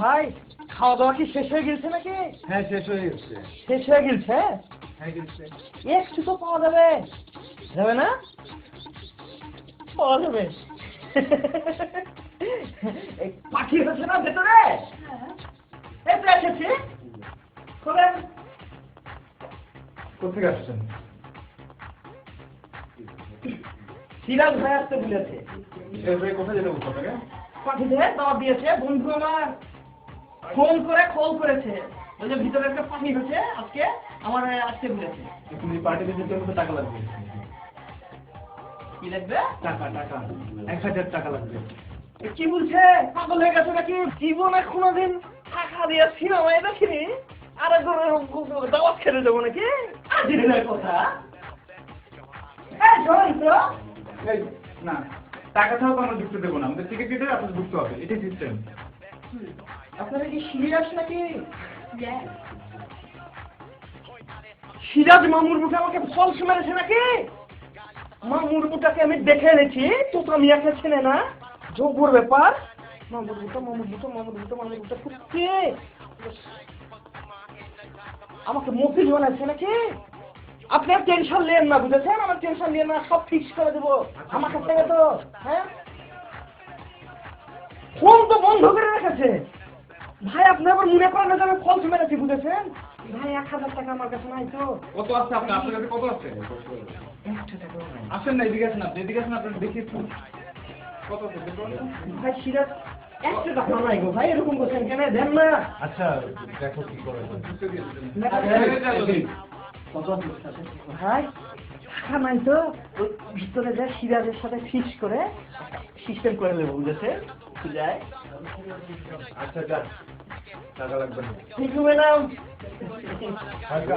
ভাই খাওয়া দাওয়া কি শেষ হয়ে গেছে নাকি? হ্যাঁ শেষ হয়ে গেছে। শেষ হয়ে গেছে? হ্যাঁ গেছে। একটু তো পাওয়া যাবে, যাবে না? পাওয়া যাবে। এই পাখি হচ্ছে না ভেতরে? এই তো এসেছি। খোলেন। কোথেকে আসছেন? সিরাজ ভাই আসতে বলেছে। কোথায় যেতে বলছো আপনাকে? পাঠিয়ে দাওয়া দিয়েছে বন্ধু আমার, ফোন করে কল করেছে, ওই যে ভিতরে একটা পাখি হচ্ছে আজকে আমার আসতে বলেছে। তুমি পার্টিতে যেতে হলে টাকা লাগবে। কি লাগবে? টাকা টাকা 1000 টাকা লাগবে। কি বলছে? পাগল হয়ে গেছে নাকি? জীবনে কোনোদিন টাকা দিয়ে সিনেমায় দেখিনি, আর দাওয়াত খেতে যাবো নাকি? আজিরের কথা। শোনেন তো, এই না, টাকা ছাড়া তো আমরা ঢুকতে দেবো না, আমাদের টিকিট কেটে আপনার ঢুকতে হবে, এটাই সিস্টেম। আপনারা কি সিরিয়াস নাকি? সিরাজ মামুর মুখে আমাকে ফলস মেরেছে নাকি? মামুর মুটাকে আমি দেখে এনেছি, তো আমি একটা ছেলে না, যোগ্যর ব্যাপার। মামুর মুটা খুব কে আমাকে মফিজ বানাচ্ছে নাকি? আপনি আর টেনশন নেন না, বুঝেছেন? আমার টেনশন নেন না, সব ফিক্স করে দেবো আমার কাছ থেকে। তো হ্যাঁ, ফোন তো বন্ধ করে রেখেছে ভাই। আপনি আবার মনে করেন না যে আমি ফলস মেরেছি, বুঝেছেন ভাই? 1000 টাকা আমার কাছে নাই তো। কত আছে আপনার কাছে? কত আছে? আসেন না, এদিকে আসেন, আপনি এদিকে আসেন, আপনার দেখি কত আছে ভাই সিরাজ 100 টাকা নাই গো ভাই, এরকম করছেন কেন? দেন না। আচ্ছা দেখো কি করে। ভাই টাকা নাই তো, ওই ভিতরে যায় সিরাজের সাথে ফিক্স করে সিস্টেম করে নেবো, বুঝেছে? যায়। আচ্ছা যাক, টাকা লাগবে না। ঠিক ম্যাডাম। টাকা